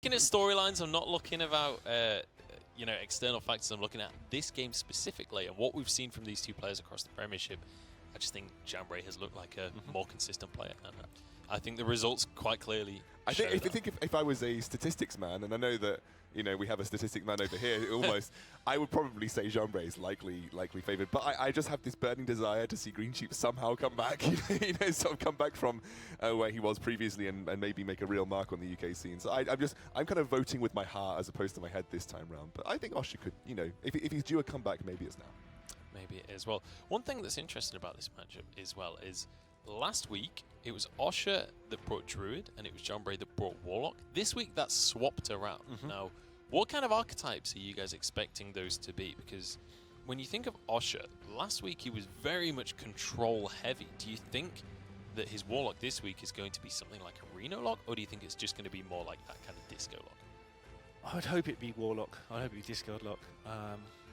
Looking at storylines, I'm not looking about external factors. I'm looking at this game specifically and what we've seen from these two players across the Premiership. I just think Jambre has looked like a more consistent player, and I think the results quite clearly. If I was a statistics man, and I know that we have a statistic man over here, almost, I would probably say Jambre is likely favoured. But I just have this burning desire to see Green Sheep somehow come back, sort of come back from where he was previously and maybe make a real mark on the UK scene. So I'm kind of voting with my heart as opposed to my head this time round. But I think Osha could, if he's due a comeback, maybe it's now. Maybe it is. Well, one thing that's interesting about this matchup as well is last week it was Osha that brought Druid and it was Jambre that brought Warlock. This week that's swapped around. Now, what kind of archetypes are you guys expecting those to be? Because when you think of Osha, last week he was very much control heavy. Do you think that his Warlock this week is going to be something like a Reno lock, or do you think it's just going to be more like that kind of disco lock? I would hope it'd be Warlock. I'd hope it'd be disco lock.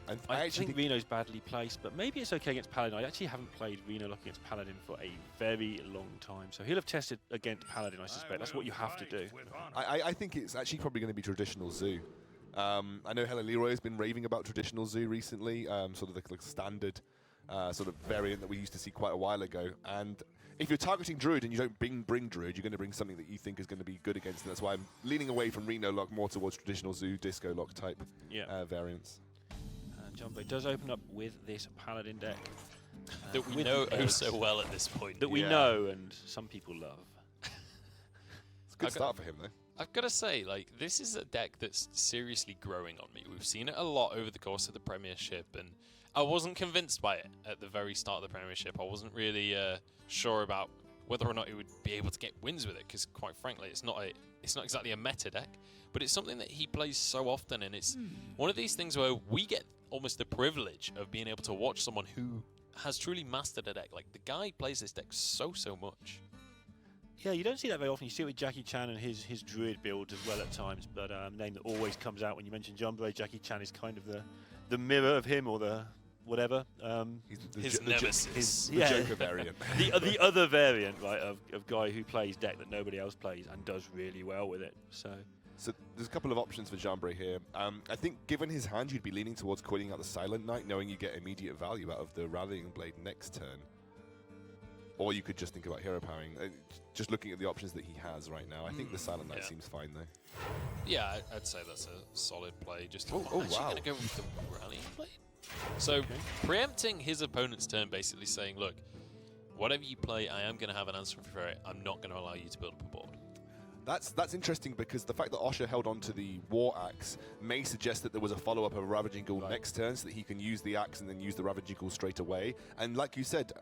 And I think Reno's badly placed, but maybe it's okay against Paladin. I actually haven't played Reno lock against Paladin for a very long time, so he'll have tested against Paladin, I suspect. That's what you have to do. I think it's actually probably going to be traditional Zoo. I know Helen Leroy has been raving about traditional Zoo recently, sort of the standard sort of variant that we used to see quite a while ago. And if you're targeting Druid and you don't bring Druid, you're going to bring something that you think is going to be good against it. That's why I'm leaning away from Reno lock more towards traditional Zoo, disco lock type variants. Jambre does open up with this Paladin deck. That we know oh so well at this point. That we know and some people love. It's a good start for him, though. I've got to say, like, this is a deck that's seriously growing on me. We've seen it a lot over the course of the Premiership, and I wasn't convinced by it at the very start of the Premiership. I wasn't really sure about whether or not he would be able to get wins with it, because quite frankly, it's not exactly a meta deck, but it's something that he plays so often, and it's one of these things where we get almost the privilege of being able to watch someone who has truly mastered a deck. Like, the guy plays this deck so much. Yeah, you don't see that very often. You see it with Jackie Chan and his Druid build as well at times, but name that always comes out when you mention Jambre. Jackie Chan is kind of the mirror of him, or the whatever. His nemesis. The Joker variant. the other variant, right, of guy who plays deck that nobody else plays and does really well with it. So there's a couple of options for Jambre here. I think given his hand, you'd be leaning towards coiling out the Silent Knight, knowing you get immediate value out of the Rallying Blade next turn. Or you could just think about hero powering. Just looking at the options that he has right now, I think the Silent Knight seems fine, though. Yeah, I'd say that's a solid play. Just wow. Going to go with the Rallying Blade. So preempting his opponent's turn, basically saying, look, whatever you play, I am going to have an answer for it. I'm not going to allow you to build up a board. That's interesting, because the fact that Osha held on to the War Axe may suggest that there was a follow-up of a Ravaging Ghoul next turn, so that he can use the Axe and then use the Ravaging Ghoul straight away. And like you said,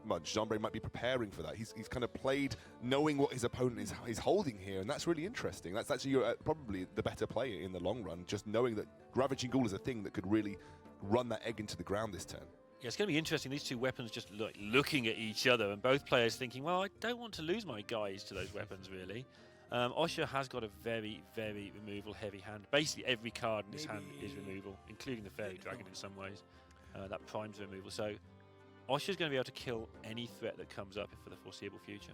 Mudge, Jambre might be preparing for that. He's kind of played knowing what his opponent is holding here, and that's really interesting. That's actually probably the better player in the long run, just knowing that Ravaging Ghoul is a thing that could really run that egg into the ground this turn. Yeah, it's going to be interesting. These two weapons just looking at each other, and both players thinking, well, I don't want to lose my guys to those weapons, really. Osha has got a very, very removal-heavy hand. Basically, every card in his hand is removal, including the Fairy Dragon in some ways. That primes removal. So Osha's going to be able to kill any threat that comes up for the foreseeable future.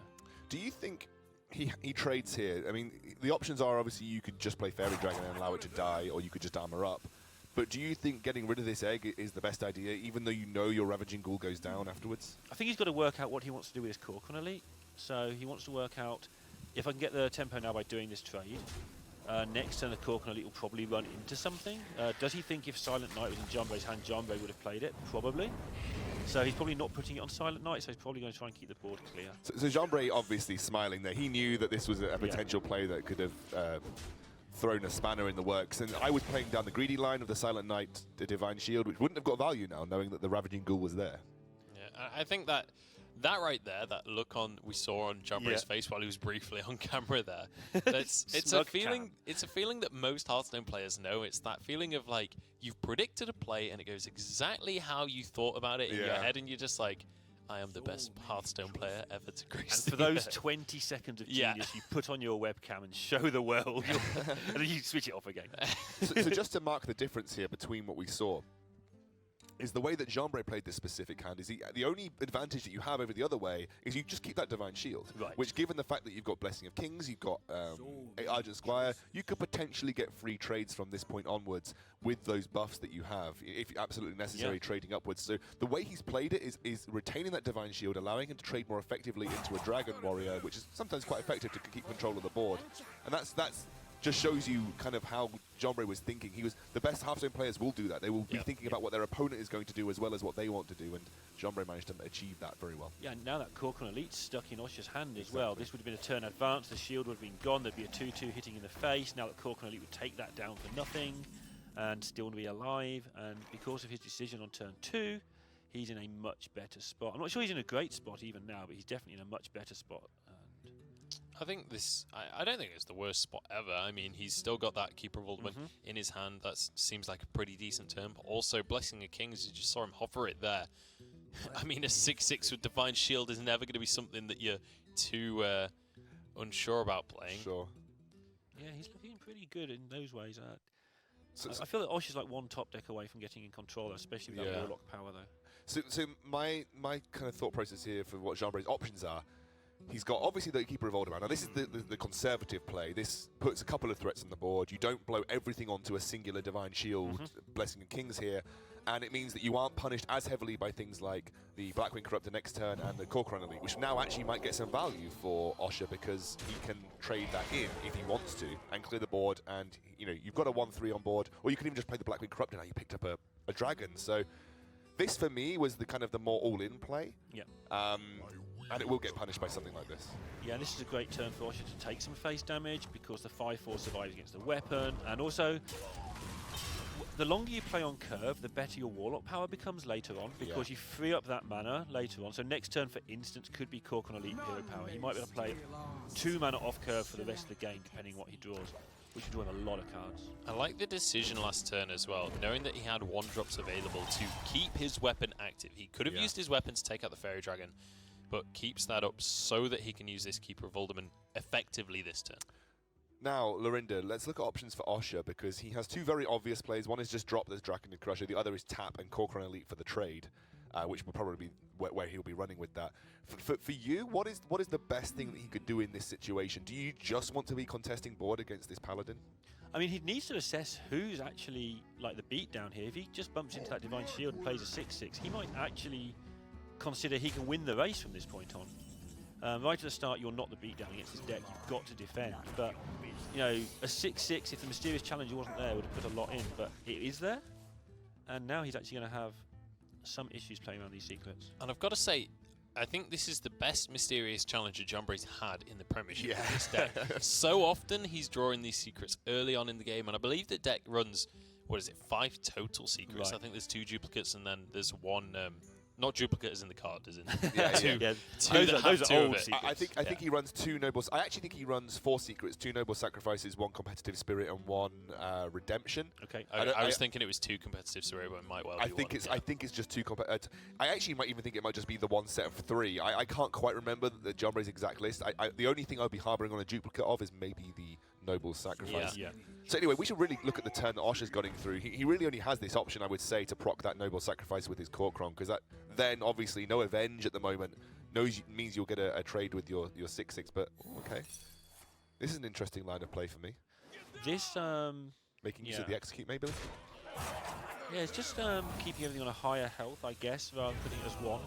Do you think he trades here? I mean, the options are obviously you could just play Fairy Dragon and allow it to die, or you could just armor up. But do you think getting rid of this egg is the best idea, even though you know your Ravaging Ghoul goes down afterwards? I think he's got to work out what he wants to do with his Cork on Elite. So he wants to work out, if I can get the tempo now by doing this trade, next turn the Cork on Elite will probably run into something. Does he think if Silent Knight was in Jambre's hand, Jambre would have played it? Probably. So he's probably not putting it on Silent Knight, so he's probably going to try and keep the board clear. So Jambre obviously smiling there. He knew that this was a potential play that could have thrown a spanner in the works. And I was playing down the greedy line of the Silent Knight, the Divine Shield, which wouldn't have got value now, knowing that the Ravaging Ghoul was there. Yeah, I think that right there, that look we saw on Jambre's face while he was briefly on camera there, it's a feeling. It's a feeling that most Hearthstone players know. It's that feeling of like you've predicted a play and it goes exactly how you thought about it in your head, and you're just like, I am the best Hearthstone player ever to grace. And for those 20 seconds of genius, you put on your webcam and show the world, and then you switch it off again. So just to mark the difference here between what we saw, is the way that Jambre played this specific hand. Is the only advantage that you have over the other way is you just keep that Divine Shield. Right. Which, given the fact that you've got Blessing of Kings, you've got Argent Squire, you could potentially get free trades from this point onwards with those buffs that you have, if absolutely necessary, trading upwards. So the way he's played it is retaining that Divine Shield, allowing him to trade more effectively into a Dragon Warrior, which is sometimes quite effective to keep control of the board. And that's just shows you kind of how Jambre was thinking. The best Hearthstone players will do that. They will be thinking about what their opponent is going to do as well as what they want to do, and Jambre managed to achieve that very well. Yeah, and now that Corcoran Elite's stuck in Osha's hand as well. This would have been a turn advance, the shield would have been gone, there'd be a 2-2 hitting in the face. Now that Corcoran Elite would take that down for nothing and still be alive, and because of his decision on turn 2, he's in a much better spot. I'm not sure he's in a great spot even now, but he's definitely in a much better spot. I think this, I don't think it's the worst spot ever. I mean, he's still got that Keeper of Ultimate in his hand. That seems like a pretty decent turn. But also, Blessing of Kings, you just saw him hover it there. I mean, a 6-6 with Divine Shield is never going to be something that you're too unsure about playing. Sure. Yeah, he's looking pretty good in those ways. I feel that Osha's like one top deck away from getting in control, especially with that Warlock power, though. So my kind of thought process here for what Jambre's options are, he's got obviously the Keeper of Alderaan. Now this is the conservative play. This puts a couple of threats on the board. You don't blow everything onto a singular Divine Shield, Blessing of Kings here, and it means that you aren't punished as heavily by things like the Blackwing Corruptor next turn and the Corcoran Elite, which now actually might get some value for Osha because he can trade that in if he wants to and clear the board, and you've got a 1-3 on board, or you can even just play the Blackwing Corruptor. Now you picked up a dragon, so this for me was the more all-in play. Yeah. And it will get punished by something like this. Yeah, this is a great turn for Osha to take some face damage because the 5-4 survives against the weapon, and also the longer you play on curve, the better your Warlock power becomes later on because you free up that mana later on. So next turn, for instance, could be Corcoran Elite Hero power. He might be able to play 2 mana off curve for the rest of the game, depending what he draws, which would draw him a lot of cards. I like the decision last turn as well, knowing that he had 1-drops available to keep his weapon active. He could have used his weapon to take out the Fairy Dragon, but keeps that up so that he can use this Keeper of Ulderman effectively this turn. Now, Lorinda, let's look at options for Osha, because he has 2 very obvious plays. One is just drop this Dragon Crusher, the other is tap and Corcoran Elite for the trade, which will probably be where he'll be running with that. For you, what is the best thing that he could do in this situation? Do you just want to be contesting board against this Paladin? I mean, he needs to assess who's actually like the beat down here. If he just bumps into that Divine Shield and plays a 6-6, he might actually consider he can win the race from this point on. Right at the start, you're not the beatdown against his deck. You've got to defend. But, a 6-6, if the Mysterious Challenger wasn't there, would have put a lot in. But it is there. And now he's actually going to have some issues playing around these secrets. And I've got to say, I think this is the best Mysterious Challenger Jambre's had in the Premiership with this deck. So often he's drawing these secrets early on in the game. And I believe the deck runs, 5 total secrets? Right. I think there's 2 duplicates and then there's 1... not duplicate as in the card, as in those are old secrets. I think he runs 2 nobles. I actually think he runs 4 secrets: 2 noble sacrifices, 1 competitive spirit, and 1 redemption. Okay, I was thinking it was 2 competitive spirit, but it might well be I think it's just 2 competitive. I actually might even think it might just be the 1 set of 3. I can't quite remember the Jambre's exact list. The only thing I'd be harboring on a duplicate of is maybe the noble sacrifice. Yeah. So anyway, we should really look at the turn that Osha's going through. He really only has this option, I would say, to proc that noble sacrifice with his Corcoran, because that then obviously no avenge at the moment means you'll get a trade with your 6-6. But okay, this is an interesting line of play for me. This making use of the execute maybe. Yeah, it's just keeping everything on a higher health, I guess, rather than putting it as 1.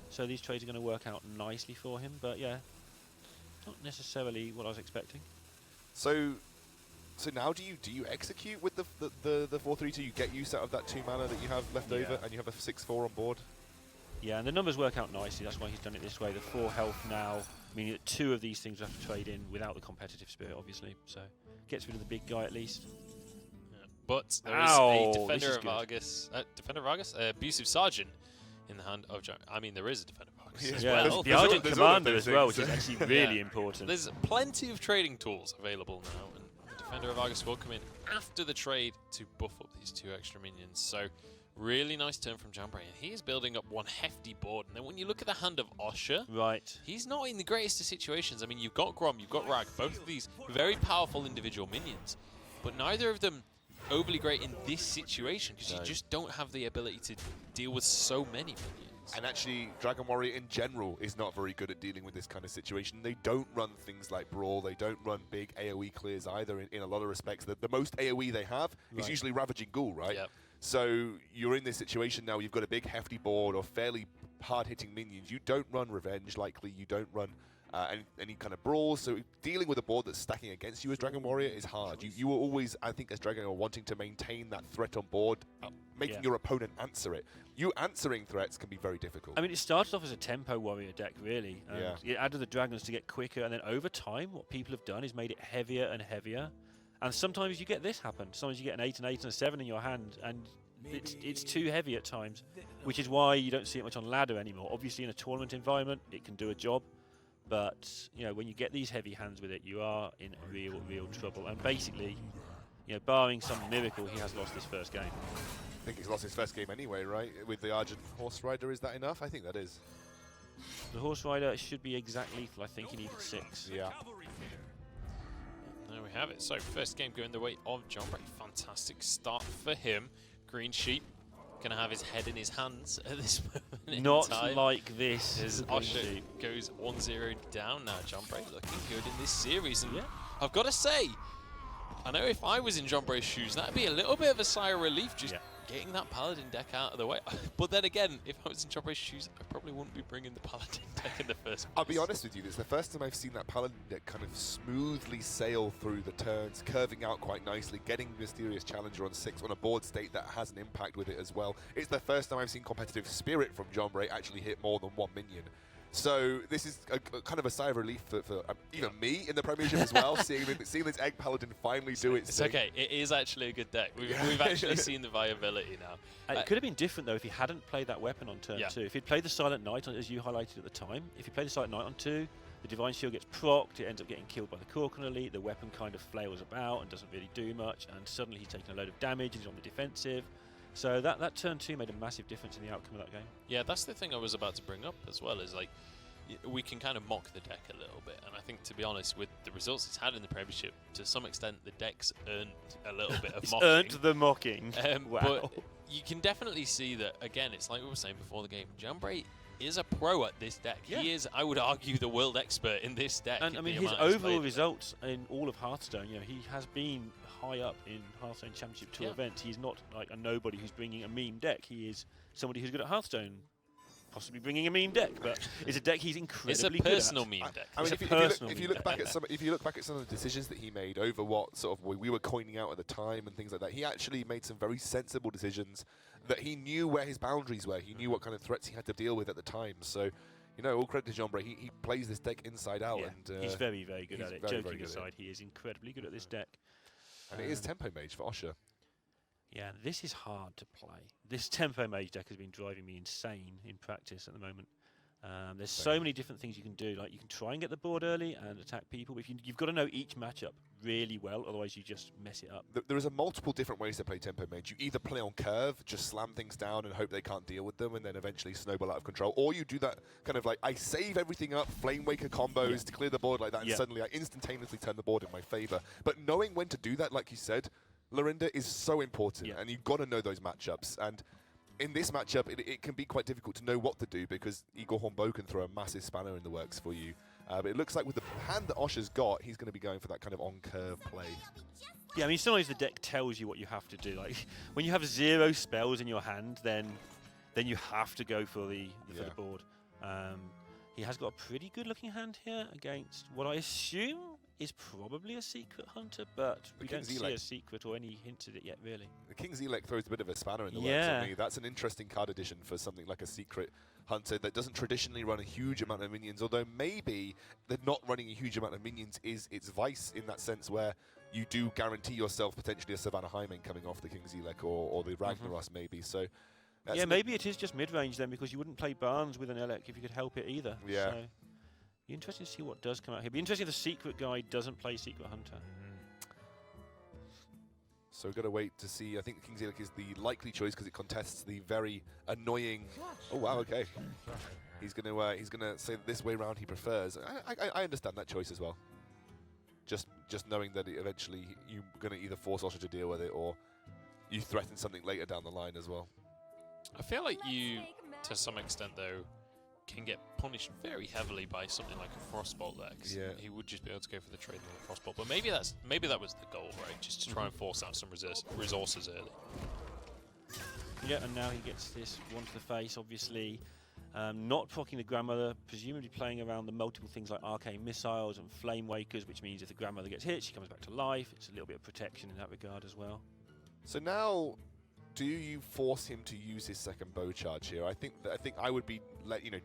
So these trades are going to work out nicely for him. But yeah, not necessarily what I was expecting. So now do you execute with the 4-3-2? You get use out of that 2 mana that you have left over, and you have a 6-4 on board. Yeah, and the numbers work out nicely. That's why he's done it this way. The 4 health now, meaning that 2 of these things will have to trade in without the competitive spirit, obviously. So gets rid of the big guy at least. Yeah. But there is a Defender of Argus, Abusive Sergeant in the hand of Jambre. I mean, there is a Defender of Argus as well. The Argent Commander as well, which is actually really important. There's plenty of trading tools available now, and the Defender of Argus will come in after the trade to buff up these 2 extra minions. So really nice turn from Jambre, and he is building up 1 hefty board. And then when you look at the hand of Osha, he's not in the greatest of situations. I mean, you've got Grom, you've got Rag, both of these very powerful individual minions, but neither of them overly great in this situation because No. you just don't have the ability to deal with so many minions. And actually, Dragon Warrior in general is not very good at dealing with this kind of situation. They don't run things like Brawl. They don't run big AoE clears either in a lot of respects. The most AoE they have is usually Ravaging Ghoul, right? Yep. So you're in this situation now. You've got a big, hefty board or fairly hard-hitting minions. You don't run Revenge, likely. You don't run any kind of Brawl. So dealing with a board that's stacking against you as Dragon Warrior is hard. You were always, I think, as Dragon Warrior, wanting to maintain that threat on board, making your opponent answer it. You answering threats can be very difficult. I mean, it started off as a tempo warrior deck, really. And it added the dragons to get quicker, and then over time, what people have done is made it heavier and heavier. And sometimes you get this happen. Sometimes you get an 8, an 8, and a 7 in your hand, and it's too heavy at times, which is why you don't see it much on ladder anymore. Obviously, in a tournament environment, it can do a job. But, you know, when you get these heavy hands with it, you are in real trouble. And basically, you know, barring some miracle, he has lost his first game. I think he's lost his first game anyway, right? With the Argent Horse Rider, is that enough? I think that is. The Horse Rider should be exact lethal. I think he needed 6. Yeah. There we have it. So first game going the way of Jambre. Fantastic start for him. Green Sheep gonna have his head in his hands at this moment in Not time. like this. As Osha goes 1-0 down now. Jambre looking good in this series. And I've got to say, I know if I was in Jambre's shoes, that'd be a little bit of a sigh of relief just getting that Paladin deck out of the way. But then again, if I was in Jambre's shoes, I probably wouldn't be bringing the Paladin deck in the first place. I'll be honest with you, this is the first time I've seen that Paladin deck kind of smoothly sail through the turns, curving out quite nicely, getting Mysterious Challenger on 6 on a board state that has an impact with it as well. It's the first time I've seen Competitive Spirit from Jambre actually hit more than 1 minion. So this is a kind of a sigh of relief for even me in the Premiership as well, seeing this Egg Paladin finally do its thing. It's okay, it is actually a good deck. We've actually seen the viability now. It could have been different though if he hadn't played that weapon on turn 2. If he'd played the Silent Knight, as you highlighted at the time, if he played the Silent Knight on 2, the Divine Shield gets procced, it ends up getting killed by the Corkin Elite, the weapon kind of flails about and doesn't really do much, and suddenly he's taking a load of damage and he's on the defensive. So that turn 2 made a massive difference in the outcome of that game. Yeah, that's the thing I was about to bring up as well, is like, we can kind of mock the deck a little bit, and I think, to be honest, with the results it's had in the Premiership, to some extent the deck's earned a little bit of It's mocking. earned the mocking. Wow. But you can definitely see that, again, it's like we were saying before the game, Jambre is a pro at this deck. He is, I would argue, the world expert in this deck. And I mean, his overall results in all of Hearthstone, you know, he has been high up in Hearthstone Championship Tour events. He's not like a nobody who's bringing a meme deck. He is somebody who's good at Hearthstone. Possibly bringing a meme deck, but it's a deck he's incredibly good at. It's a personal meme deck. I mean, if you look back at some of the decisions that he made over what sort of we were coining out at the time and things like that, he actually made some very sensible decisions that he knew where his boundaries were. He knew what kind of threats he had to deal with at the time. So, you know, all credit to Jambre. He plays this deck inside out, and he's very, very good at it. Very, Joking aside, he is incredibly good at this deck. And it is Tempo Mage for Osha. Yeah, this is hard to play. This Tempo Mage deck has been driving me insane in practice at the moment. There's so many different things you can do. Like, you can try and get the board early and attack people, but you've got to know each matchup really well, otherwise you just mess it up. There is a multiple different ways to play Tempo Mage. You either play on curve, just slam things down and hope they can't deal with them and then eventually snowball out of control, or you do that kind of like, I save everything up, Flame Waker combos to clear the board like that, and suddenly I instantaneously turn the board in my favor. But knowing when to do that, like you said, Lorinda, is so important, and you've got to know those matchups. And in this matchup, it can be quite difficult to know what to do because Igor Hornbo can throw a massive spanner in the works for you. But it looks like with the hand that Osha's got, he's going to be going for that kind of on-curve play. Yeah, I mean, sometimes the deck tells you what you have to do. Like, when you have 0 spells in your hand, then you have to go for the board. He has got a pretty good-looking hand here against what I assume is probably a secret hunter, but we don't see a secret or any hints of it yet, really. The King's Elect throws a bit of a spanner in the works for me. That's an interesting card addition for something like a secret hunter that doesn't traditionally run a huge amount of minions, although maybe the not running a huge amount of minions is its vice in that sense where you do guarantee yourself potentially a Savannah Hymen coming off the King's Elect or the Ragnaros maybe. So yeah, maybe it is just mid-range then, because you wouldn't play Barnes with an Elec if you could help it either. Yeah. So be interesting to see what does come out here. Be interesting if the secret guy doesn't play Secret Hunter. So we've got to wait to see. I think the King's Elect is the likely choice because it contests the very annoying. Oh wow, okay. He's gonna say that this way round he prefers. I understand that choice as well. Just knowing that eventually you're gonna either force Osha to deal with it or you threaten something later down the line as well. I feel like you, to some extent though, can get punished very heavily by something like a Frostbolt there, because he would just be able to go for the trade on the Frostbolt. But maybe that was the goal, right? Just to try and force out some resources early. Yeah, and now he gets this one to the face, obviously. Not proccing the Grandmother, presumably playing around the multiple things like arcane missiles and flame wakers, which means if the Grandmother gets hit, she comes back to life. It's a little bit of protection in that regard as well. So now, do you force him to use his second bow charge here? I think I would be,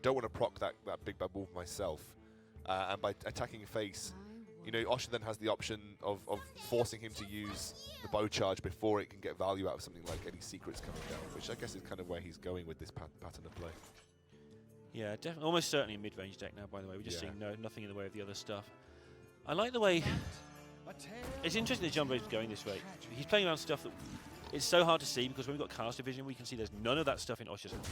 don't want to proc that big bad wolf myself, and by attacking face, Osha then has the option of forcing him to use the bow charge before it can get value out of something like any secrets coming down, which I guess is kind of where he's going with this pattern of play. Yeah, definitely, almost certainly a mid-range deck now, by the way. We're just seeing nothing in the way of the other stuff. I like the way... It's interesting that Jambre is going this way. He's playing around stuff that it's so hard to see, because when we've got caster vision, we can see there's none of that stuff in Osha's hand.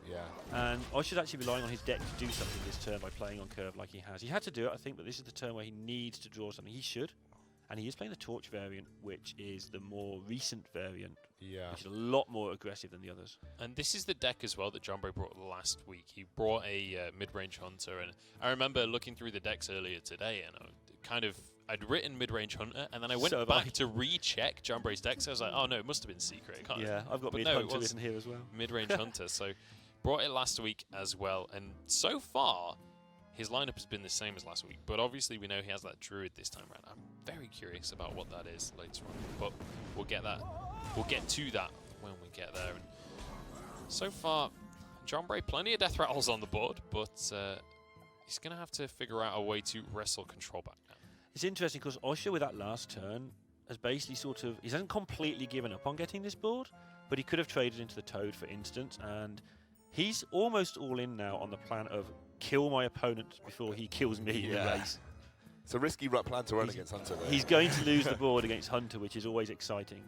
Yeah. And Osha's actually relying on his deck to do something this turn by playing on curve like he has. He had to do it, I think, but this is the turn where he needs to draw something. He should. And he is playing the Torch variant, which is the more recent variant, which is a lot more aggressive than the others. And this is the deck as well that Jambre brought last week. He brought a mid-range hunter, and I remember looking through the decks earlier today, and I'd written mid-range hunter, and then I went back to recheck Jambre's deck, so I was like, oh no, it must have been secret. I've got mid-hunter written here as well. Mid-range hunter, so brought it last week as well, and so far, his lineup has been the same as last week, but obviously we know he has that druid this time around. I'm very curious about what that is later on, but we'll get to that when we get there. And so far, Jambre, plenty of death rattles on the board, but he's going to have to figure out a way to wrestle control back now. It's interesting because Osha, with that last turn, has basically he hasn't completely given up on getting this board, but he could have traded into the Toad, for instance, and he's almost all in now on the plan of kill my opponent before he kills me in the race. It's a risky plan to run against Hunter there. He's going to lose the board against Hunter, which is always exciting.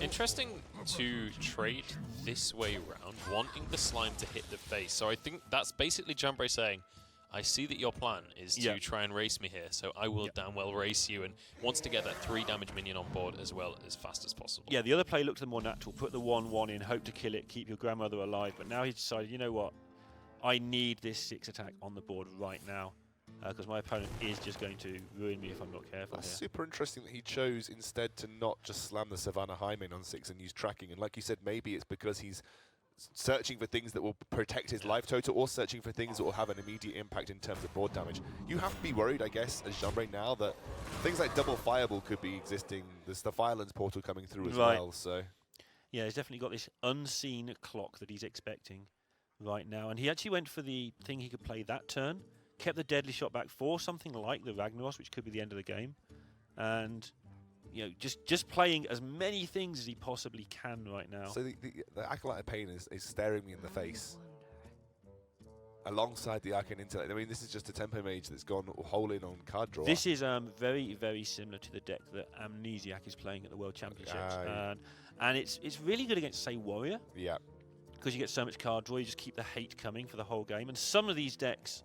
Interesting to trade this way around, wanting the slime to hit the face. So I think that's basically Jambre saying, I see that your plan is to try and race me here, so I will damn well race you, and wants to get that 3 damage minion on board as well as fast as possible. Yeah, the other play looked the more natural. Put the 1/1 in, hope to kill it, keep your grandmother alive. But now he's decided, you know what? I need this 6 attack on the board right now, because my opponent is just going to ruin me if I'm not careful. That's super interesting that he chose instead to not just slam the Savannah high main on 6 and use tracking. And like you said, maybe it's because he's searching for things that will protect his life total, or searching for things that will have an immediate impact in terms of board damage. You have to be worried, I guess, as Jambre now, that things like double fireball could be existing. There's the Firelands portal coming through as well. So yeah, he's definitely got this unseen clock that he's expecting right now. And he actually went for the thing he could play that turn, kept the deadly shot back for something like the Ragnaros, which could be the end of the game. And just playing as many things as he possibly can right now. So the Acolyte of Pain is staring me in the face alongside the Arcane Intellect. I mean, this is just a tempo mage that's gone whole in on card draw. This is very, very similar to the deck that Amnesiac is playing at the World Championships. And it's really good against, say, Warrior. Yeah. Because you get so much card draw, you just keep the hate coming for the whole game. And some of these decks,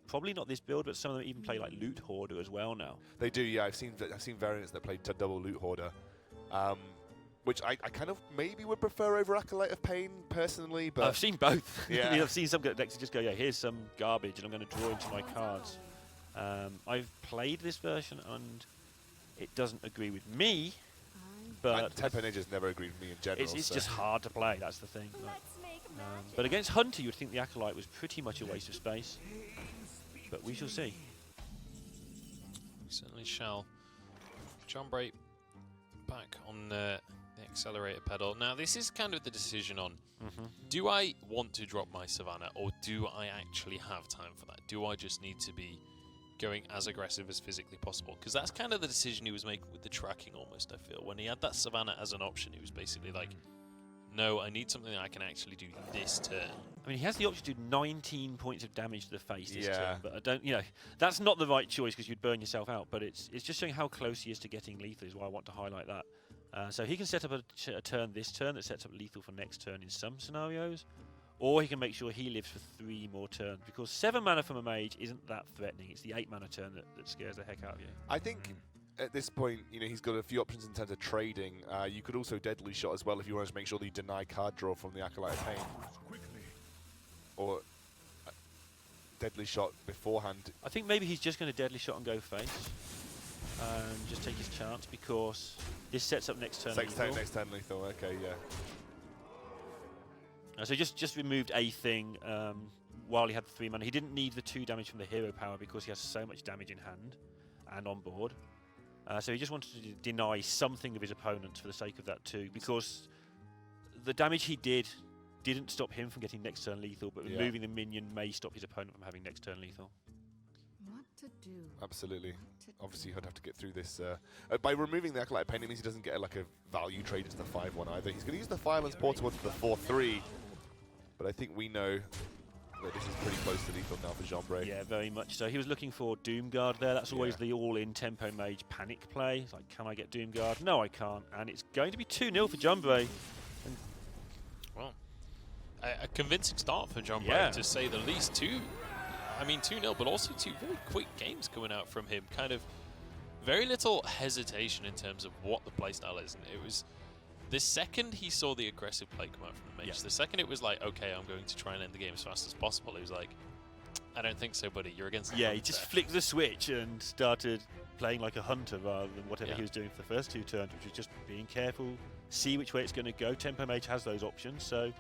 probably not this build, but some of them even play like Loot Hoarder as well now. They do, yeah. I've seen variants that play double Loot Hoarder, which I kind of maybe would prefer over Acolyte of Pain personally. But I've seen both. Yeah. I've seen some decks that just go, here's some garbage, and I'm going to draw into my cards. I've played this version, and it doesn't agree with me. But Tempo Ninja's never agreed with me in general. It's just hard to play, that's the thing. But against Hunter, you'd think the Acolyte was pretty much a waste of space. But we shall see. We certainly shall. Jambre back on the accelerator pedal. Now, this is kind of the decision on, do I want to drop my Savannah, or do I actually have time for that? Do I just need to be going as aggressive as physically possible? Because that's kind of the decision he was making with the tracking almost, I feel. When he had that Savannah as an option, he was basically like, no, I need something that I can actually do this turn. I mean, he has the option to do 19 points of damage to the face this turn, but I don't, that's not the right choice because you'd burn yourself out, but it's just showing how close he is to getting lethal is why I want to highlight that. So he can set up a turn this turn that sets up lethal for next turn in some scenarios, or he can make sure he lives for 3 more turns, because 7 mana from a mage isn't that threatening. It's the 8 mana turn that scares the heck out of you. I think at this point, he's got a few options in terms of trading. You could also Deadly Shot as well if you want to make sure that you deny card draw from the Acolyte of Pain. Or Deadly Shot beforehand. I think maybe he's just going to Deadly Shot and go face. And just take his chance because this sets up next turn lethal. Next turn lethal, okay, yeah. So just removed a thing while he had the 3 mana. He didn't need the 2 damage from the hero power because he has so much damage in hand and on board. So he just wanted to deny something of his opponents for the sake of that too, because the damage he didn't stop him from getting next turn lethal, but removing the minion may stop his opponent from having next turn lethal. What to do? Absolutely. Obviously, he'd have to get through this. By removing the Acolyte Pain, it means he doesn't get like a value trade into the 5-1 either. He's going to use the Firelands Portable to the 4-3, but I think we know that this is pretty close to lethal now for Jambre. Yeah, very much so. He was looking for Doomguard there. That's always the all-in tempo mage panic play. It's like, can I get Doomguard? No, I can't. And it's going to be 2-0 for Jambre. Well, a convincing start for Jambre, to say the least. 2-0, but also 2 very quick games coming out from him. Kind of very little hesitation in terms of what the playstyle is. And it was the second he saw the aggressive play come out from the mage, the second it was like, okay, I'm going to try and end the game as fast as possible, he was like, I don't think so, buddy. You're against the hunter. He just flicked the switch and started playing like a hunter rather than whatever he was doing for the first 2 turns, which was just being careful, see which way it's going to go. Tempo Mage has those options, so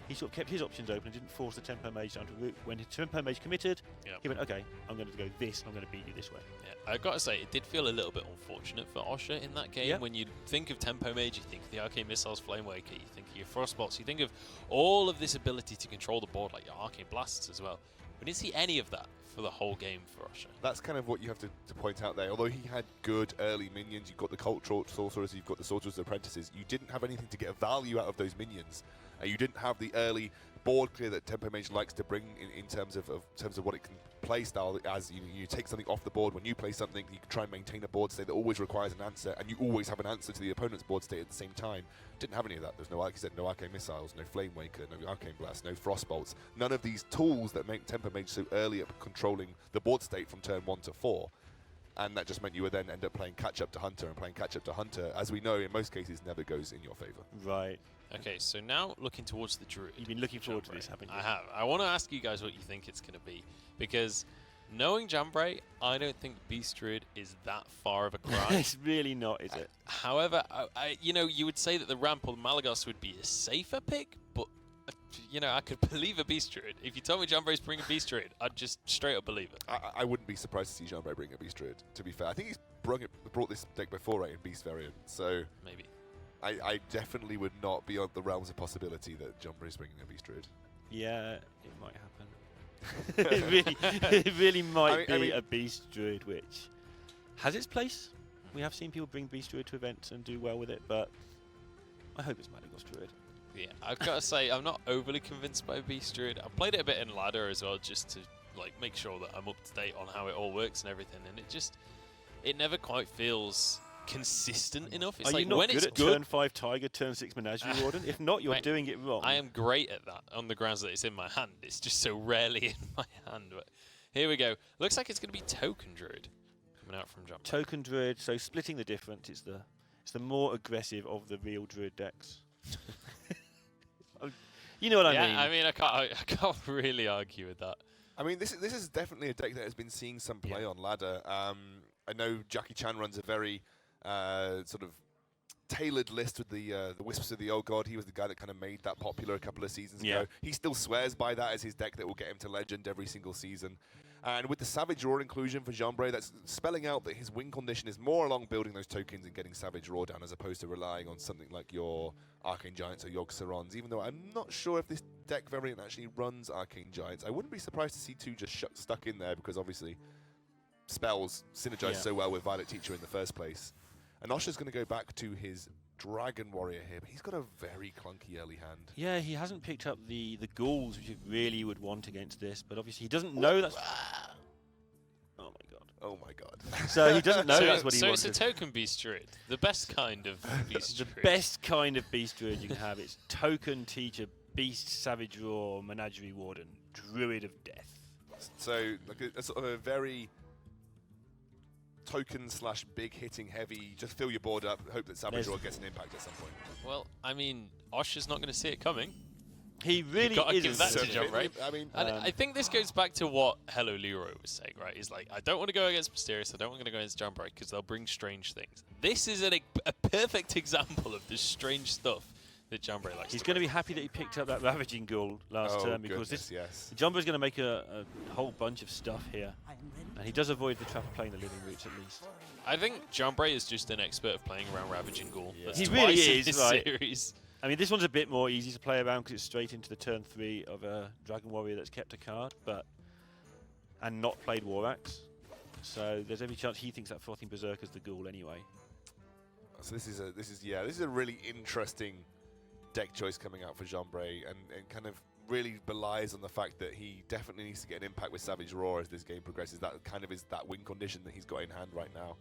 he sort of kept his options open and didn't force the Tempo Mage down to root. When his Tempo Mage committed, he went, okay, I'm going to go this, and I'm going to beat you this way. Yeah, I've got to say, it did feel a little bit unfortunate for Osha in that game. When you think of Tempo Mage, you think of the Arcane Missiles, Flame Waker, you think of your Frostbolts, you think of all of this ability to control the board, like your Arcane Blasts as well. We didn't see any of that for the whole game for Osha. That's kind of what you have to point out there. Although he had good early minions, you've got the Cultural Sorcerers, you've got the Sorcerer's Apprentices, you didn't have anything to get value out of those minions. You didn't have the early board clear that Tempo Mage likes to bring in terms of what it can play style. As you take something off the board, when you play something, you can try and maintain a board state that always requires an answer, and you always have an answer to the opponent's board state at the same time. Didn't have any of that. There's no, like you said, no Arcane Missiles, no Flame Waker, no Arcane Blast, no Frostbolts. None of these tools that make Tempo Mage so early at controlling the board state from turn 1 to 4. And that just meant you would then end up playing catch-up to Hunter, and playing catch-up to Hunter, as we know, in most cases, never goes in your favor. Right. Okay, so now looking towards the Druid. You've been looking forward to this, haven't you? I have. I want to ask you guys what you think it's going to be, because knowing Jambre, I don't think Beast Druid is that far of a cry. It's really not, is it? However, you would say that the Ramp or the Malagos would be a safer pick, but I could believe a Beast Druid. If you told me Jambre's bringing a Beast Druid, I'd just straight up believe it. I wouldn't be surprised to see Jambre bring a Beast Druid, to be fair. I think he's brought this deck before, right, in Beast variant, so maybe. I definitely would not be on the realms of possibility that Jambre is bringing a Beast Druid. Yeah, it might happen. it really might be a Beast Druid, which has its place. We have seen people bring Beast Druid to events and do well with it, but I hope it's Malagos Druid. Yeah, I've got to say, I'm not overly convinced by Beast Druid. I played it a bit in ladder as well, just to make sure that I'm up to date on how it all works and everything, and it never quite feels consistent enough. It's Are like you not when good it's at good, turn 5 Tiger, turn 6 Menagerie Warden? If not, you're doing it wrong. I am great at that on the grounds that it's in my hand. It's just so rarely in my hand. But here we go. Looks like it's going to be Token Druid coming out from Jambre. Token Druid, so splitting the difference, it's the more aggressive of the real Druid decks. You know what I mean? Yeah, I mean, I can't really argue with that. I mean, this is definitely a deck that has been seeing some play on ladder. I know Jackie Chan runs a very sort of tailored list with the Wisps of the Old God. He was the guy that kind of made that popular a couple of seasons ago. He still swears by that as his deck that will get him to Legend every single season. And with the Savage Roar inclusion for Jambre, that's spelling out that his win condition is more along building those tokens and getting Savage Roar down, as opposed to relying on something like your Arcane Giants or Yogg-Saron's, even though I'm not sure if this deck variant actually runs Arcane Giants. I wouldn't be surprised to see 2 just stuck in there, because obviously spells synergize so well with Violet Teacher in the first place. And Osha's going to go back to his Dragon Warrior here, but he's got a very clunky early hand. Yeah, he hasn't picked up the ghouls, which he really would want against this, but obviously he doesn't know that's... Oh my god. Oh my god. So he doesn't know that's what he wanted. So it's a Token Beast Druid, the best kind of Beast Druid. The best kind of Beast Druid you can have. It's Token Teacher, Beast, Savage Roar, Menagerie Warden, Druid of Death. So like a sort of a very token slash big hitting heavy, just fill your board up, hope that Savage Roar gets an impact at some point. Well, I mean, Osha's not going to see it coming. He really got to isn't. give that to Jambre. I mean, And I think this goes back to what Hello Leroy was saying, right? He's like, I don't want to go against Mysterious, I don't want to go against Jambre because they'll bring strange things. This is a perfect example of the strange stuff that Jambre likes. He's going to be happy that he picked up that Ravaging Ghoul last turn because this Jambre's going to make a whole bunch of stuff here. And he does avoid the trap of playing the living roots at least. I think Jambre is just an expert of playing around Ravaging Ghoul. Yeah. That's He twice really in is, this right? series. I mean, this one's a bit more easy to play around because it's straight into the turn 3 of a Dragon Warrior that's kept a card, and not played War Axe. So there's every chance he thinks that Frothing Berserker's the Ghoul anyway. So this is a really interesting deck choice coming out for Jambre, and kind of really belies on the fact that he definitely needs to get an impact with Savage Roar as this game progresses. That kind of is that win condition that he's got in hand right now.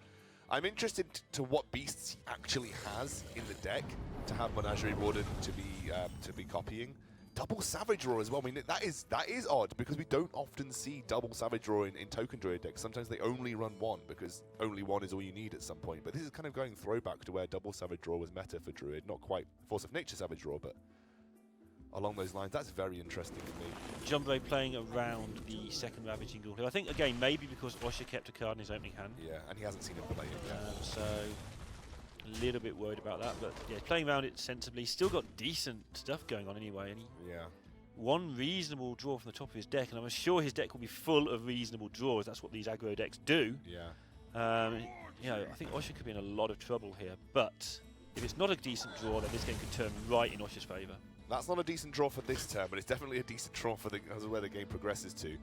I'm interested to what beasts he actually has in the deck to have Menagerie Warden to be copying. Double Savage Roar as well. I mean, that is odd because we don't often see double Savage Roar in Token Druid decks. Sometimes they only run one because only one is all you need at some point. But this is kind of going throwback to where double Savage Roar was meta for Druid. Not quite Force of Nature Savage Roar, but along those lines. That's very interesting to me. Jambre playing around the second Ravaging Ghoul. I think, again, maybe because Osha kept a card in his opening hand. Yeah, and he hasn't seen him play it yet. So a little bit worried about that. But yeah, playing around it sensibly. Still got decent stuff going on anyway. And one reasonable draw from the top of his deck. And I'm sure his deck will be full of reasonable draws. That's what these aggro decks do. Yeah. You know, I think Osha could be in a lot of trouble here. But if it's not a decent draw, then this game could turn right in Osha's favour. That's not a decent draw for this turn, but it's definitely a decent draw for where the game progresses to.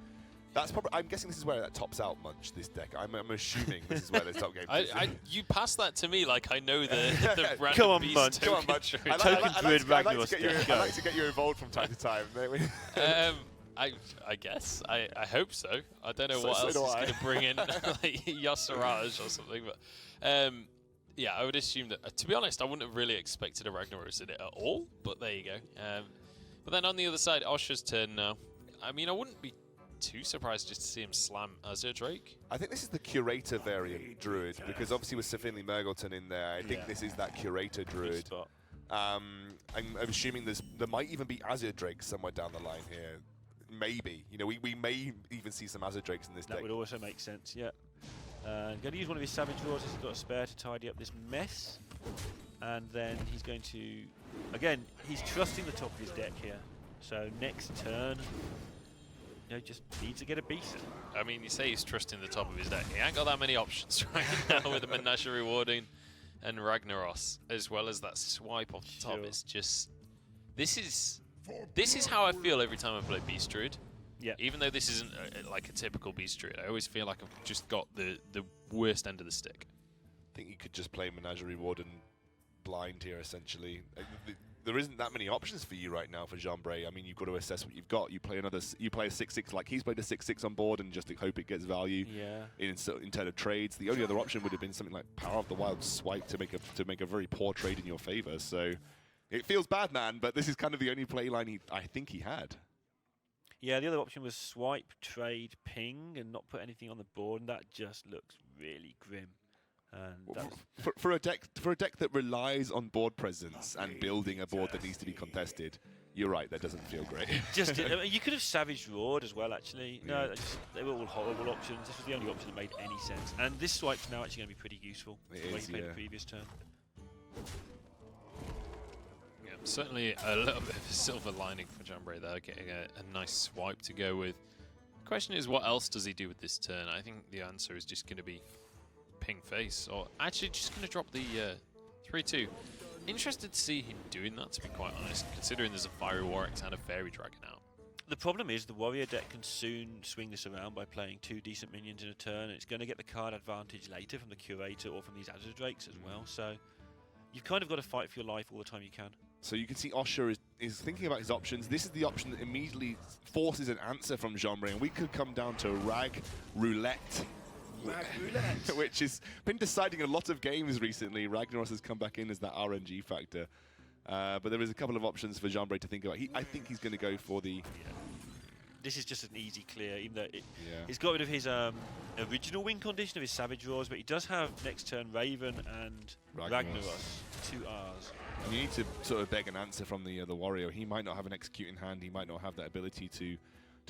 That's probably. I'm guessing this is where that tops out Munch. This deck. I'm assuming this is where the top game. You passed that to me like I know the random Come on, beast Munch. token Come on, Munch. druid. I like to get you involved from time to time. I guess. I hope so. I don't know what else is going to bring in like Yasiraj or something, but yeah, I would assume that. To be honest, I wouldn't have really expected a Ragnaros in it at all. But there you go. But then on the other side, Osha's turn now. I mean, I wouldn't be too surprised just to see him slam Azure Drake. I think this is the Curator variant Druid because obviously with Sir Finley Murgleton in there, I think this is that Curator Druid. I'm assuming there might even be Azure Drake somewhere down the line here. Maybe. You know, we may even see some Azure Drakes in this deck. That would also make sense, yeah. Going to use one of his Savage Roars as he's got a spare to tidy up this mess. And then he's going to... Again, he's trusting the top of his deck here. So next turn, you know, just needs to get a beast. I mean, you say he's trusting the top of his deck. He ain't got that many options right now with the Menagerie Warden and Ragnaros, as well as that swipe off the top. It's just... This is how I feel every time I play Beast Druid. Yeah. Even though this isn't like a typical Beast Druid, I always feel like I've just got the worst end of the stick. I think you could just play Menagerie Warden blind here, essentially. There isn't that many options for you right now for Jambre. I mean, you've got to assess what you've got. You play a 6/6 like he's played a 6/6 on board and just hope it gets value. In terms of trades. The only other option would have been something like Power of the Wild Swipe to make a very poor trade in your favor. So it feels bad, man. But this is kind of the only play line I think he had. Yeah, the other option was swipe, trade, ping, and not put anything on the board, and that just looks really grim. And for a deck that relies on board presence and building a board that needs to be contested, you're right. That doesn't feel great. I mean, you could have Savage Roared as well, actually. No, they were all horrible options. This was the only option that made any sense. And this swipe's now actually going to be pretty useful. The way he played the previous turn. Yeah, certainly a little bit of a silver lining for Jambre there, getting a nice swipe to go with. The question is, what else does he do with this turn? I think the answer is just going to be ping face, or actually just going to drop the 3/2. Interested to see him doing that, to be quite honest, considering there's a Fiery Warwick and a Fairy Dragon out. The problem is the Warrior deck can soon swing this around by playing 2 decent minions in a turn, and it's going to get the card advantage later from the Curator or from these Azure Drakes as well. So you've kind of got to fight for your life all the time you can. So you can see Osha is thinking about his options. This is the option that immediately forces an answer from Jambre, and we could come down to Rag Roulette. Which has been deciding a lot of games recently. Ragnaros has come back in as that RNG factor. But there is a couple of options for Jambre to think about. I think he's going to go for the this is just an easy clear, even though Yeah. he's got rid of his original win condition of his Savage Roars, but he does have next turn Raven and Ragnaros, 2 Rs. And you need to sort of beg an answer from the warrior. He might not have an execute in hand. He might not have that ability to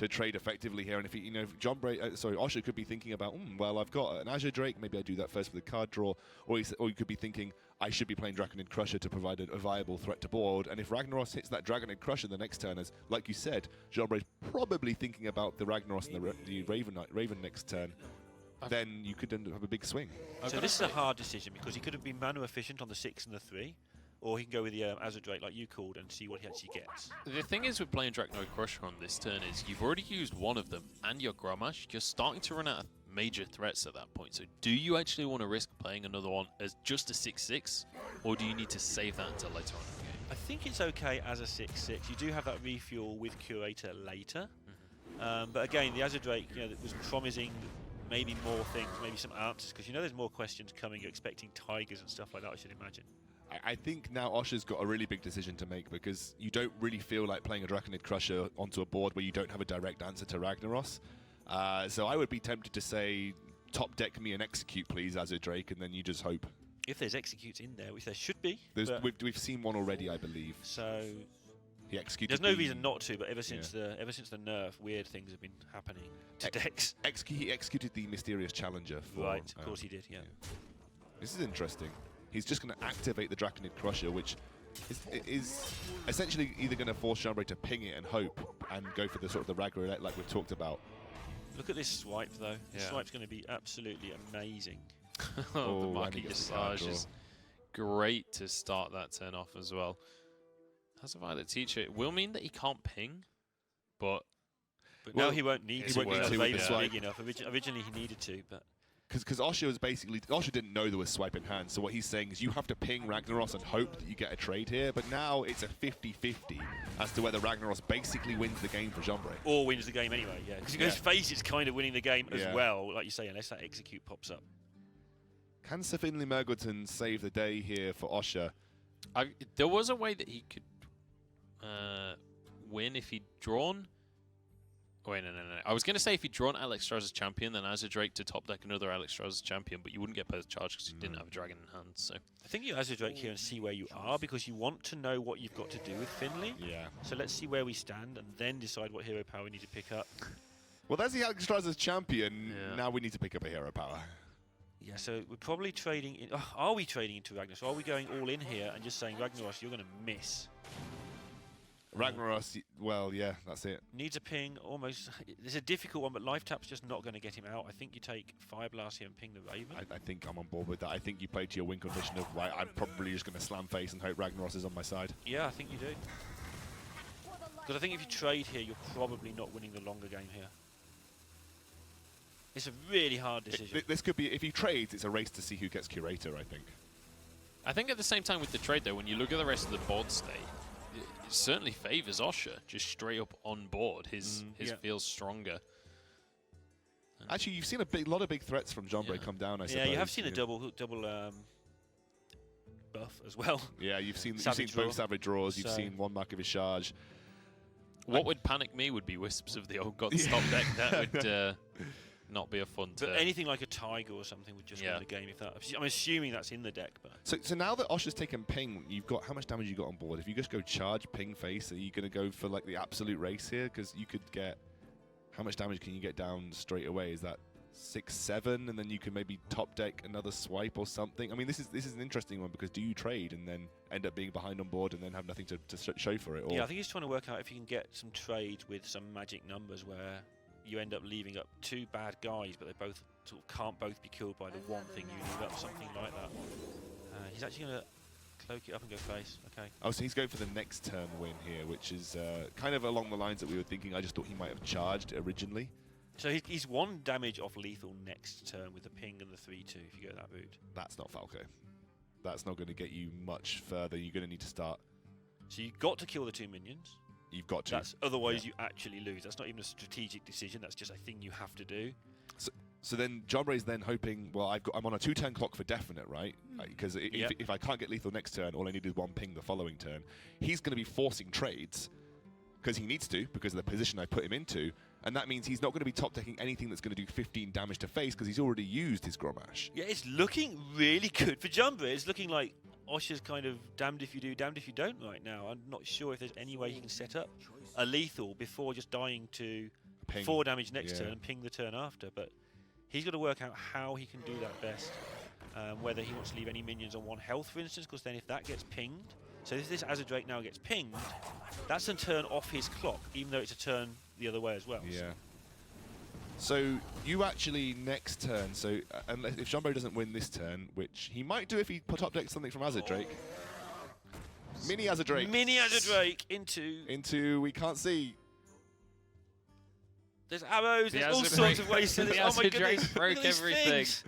trade effectively here. And if he, if Osha could be thinking about, well, I've got an Azure Drake. Maybe I do that first with a card draw. Or you could be thinking, I should be playing Draconid Crusher to provide a viable threat to board. And if Ragnaros hits that Draconid Crusher the next turn, as like you said, Jambre is probably thinking about the Ragnaros and the Raven next turn. Then you could end up have a big swing. So this is a hard decision because he could have been mana efficient on the 6 and the 3. Or he can go with the Azure Drake like you called and see what he actually gets. The thing is with playing Draconid Crusher on this turn is you've already used one of them and your Grommash. You're starting to run out of major threats at that point. So do you actually want to risk playing another one as just a 6/6, or do you need to save that until later on in the game? I think it's okay as a 6/6. You do have that refuel with Curator later. But again, the Azure Drake was promising maybe more things, maybe some answers, because there's more questions coming. You're expecting tigers and stuff like that, I should imagine. I think now Osha's got a really big decision to make because you don't really feel like playing a Draconid Crusher onto a board where you don't have a direct answer to Ragnaros. So I would be tempted to say, top deck me an execute, please, Azure Drake, and then you just hope. If there's executes in there, which there should be. We've seen one already, I believe. So he executed. There's no reason not to, but ever since the nerf, weird things have been happening to decks. He executed the Mysterious Challenger. Right, of course he did. Yeah. This is interesting. He's just going to activate the Draconid Crusher, which is essentially either going to force Jambre to ping it and hope and go for the sort of the Ragnarok like we've talked about. Look at this swipe, though. This swipe's going to be absolutely amazing. The Marquis Visage is great to start that turn off as well. As a Violet Teacher, it will mean that he can't ping, but now he won't need to. It's big enough. Originally he needed to, but... Because Osha didn't know there was swipe in hand, so what he's saying is you have to ping Ragnaros and hope that you get a trade here, but now it's a 50-50 as to whether Ragnaros basically wins the game for Jambre. Or wins the game anyway, yeah. Because his face is kind of winning the game as well, like you say, unless that execute pops up. Can Sir Finley Mergleton save the day here for Osha? There was a way that he could win if he'd drawn... Wait, no. I was going to say if he'd drawn Alex Strauss as champion, then Azure Drake to top deck another Alex Strauss as champion, but you wouldn't get post charge because you didn't have a dragon in hand. So I think you Azure Drake here and see where you are because you want to know what you've got to do with Finley. Yeah. So let's see where we stand and then decide what hero power we need to pick up. Well, there's the Alex Strauss as champion. Yeah. Now we need to pick up a hero power. Yeah, so we're probably trading in... are we trading into Ragnaros? Or are we going all in here and just saying, Ragnaros, you're going to miss? Ragnaros, well, yeah, that's it. Needs a ping, almost. It's a difficult one, but Life Tap's just not going to get him out. I think you take Fire Blast here and ping the Raven. I think I'm on board with that. I think you play to your win condition of, right, I'm probably just going to slam face and hope Ragnaros is on my side. Yeah, I think you do. Because I think if you trade here, you're probably not winning the longer game here. It's a really hard decision. This could be, if he trades, it's a race to see who gets Curator, I think. I think at the same time with the trade, though, when you look at the rest of the board state, it certainly favours Osha, just straight up on board. His feels stronger. Actually, you've seen a lot of big threats from Jambre come down, I suppose. Yeah, you have seen a double buff as well. Yeah, you've seen both Savage Draws, you've seen one Mark of Visage. What would panic me would be Wisps of the Old Gods top deck. That would not be a fun turn. But anything like a Tiger or something would just win the game. If that, I'm assuming that's in the deck. But so now that Osha's taken ping, you've got how much damage you got on board? If you just go charge ping face, are you going to go for like the absolute race here? Because you could get, how much damage can you get down straight away? Is that 6-7, and then you can maybe top deck another swipe or something? I mean, this is an interesting one because do you trade and then end up being behind on board and then have nothing to show for it? Or? Yeah, I think he's trying to work out if you can get some trades with some magic numbers where you end up leaving up two bad guys, but they both sort of can't both be killed by the one thing you leave up, something like that. He's actually going to cloak it up and go face. Okay. Oh, so he's going for the next turn win here, which is kind of along the lines that we were thinking. I just thought he might have charged originally. So he's 1 damage off lethal next turn with the ping and the 3-2 if you go that route. That's not Falco. That's not going to get you much further. You're going to need to start. So you've got to kill the 2 minions. You've got to. Otherwise you actually lose. That's not even a strategic decision. That's just a thing you have to do. So then Jambre's then hoping, well, I'm on a 2-turn clock for definite, right? Because if I can't get lethal next turn, all I need is 1 ping the following turn. He's going to be forcing trades because he needs to, because of the position I put him into. And that means he's not going to be top decking anything that's going to do 15 damage to face because he's already used his Grommash. Yeah, it's looking really good for Jambre. It's looking like Osha's kind of damned if you do, damned if you don't right now. I'm not sure if there's any way he can set up a lethal before just dying to Ping. 4 damage next Yeah. turn and ping the turn after. But he's got to work out how he can do that best. Whether he wants to leave any minions on 1 health, for instance, because then if that gets pinged, so if this Azure now gets pinged, that's a turn off his clock, even though it's a turn the other way as well. Yeah. So you actually next turn, so unless if Jambre doesn't win this turn, which he might do if he put up deck something from Azure Drake. Mini Azure Drake. Mini Azure Drake into we can't see. There's arrows, The there's all Azure sorts Drake- of ways to this. the Oh my Azure Drake goodness, broke look at these everything. things.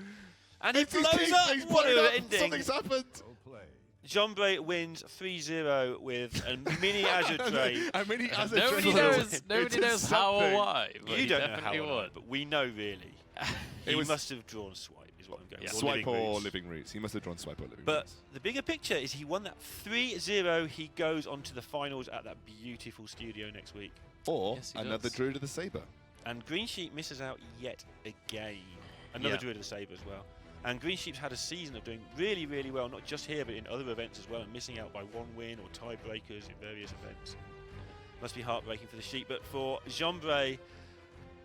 And he It's his blows king, up! he's What blown an up, ending! something's happened. Jambre wins 3-0 with a mini Azure Drake. A mini Azure Nobody Drake. knows. Nobody It knows is how or something. why. But You he don't know how, definitely or won. not, but we know really. It He was must have drawn swipe, is what I'm going Yeah. with. Swipe or roots. living roots. He must have drawn swipe or living But roots. the bigger picture is he won that 3-0. He goes on to the finals at that beautiful studio next week. Or Yes, he another does. Druid of the Saber. And Green Sheep misses out yet again. Another Yeah. Druid of the Saber as well. And Green Sheep's had a season of doing really, really well, not just here, but in other events as well, and missing out by 1 win or tiebreakers in various events. Must be heartbreaking for the Sheep. But for Jambre,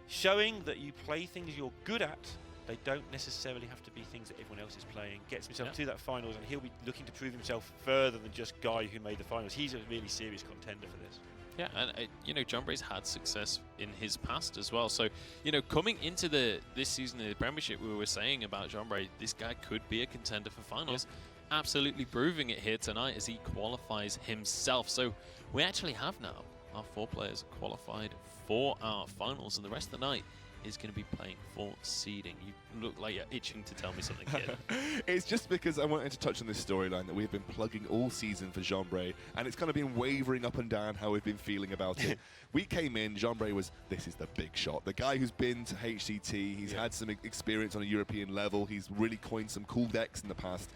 showing that you play things you're good at, they don't necessarily have to be things that everyone else is playing. Gets himself to that finals, and he'll be looking to prove himself further than just guy who made the finals. He's a really serious contender for this. Yeah, and you know, Jambre's had success in his past as well. So, you know, coming into this season of the Premiership, we were saying about Jambre, this guy could be a contender for finals. Absolutely proving it here tonight as he qualifies himself. So we actually have now our 4 players qualified for our finals, and the rest of the night is going to be playing for seeding. You look like you're itching to tell me something, kid. It's just because I wanted to touch on this storyline that we've been plugging all season for Jambre, and it's kind of been wavering up and down how we've been feeling about it. We came in, Jambre was, this is the big shot. The guy who's been to HCT, he's had some experience on a European level, he's really coined some cool decks in the past.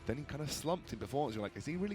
Then he kind of slumped in performance. You're like, is he really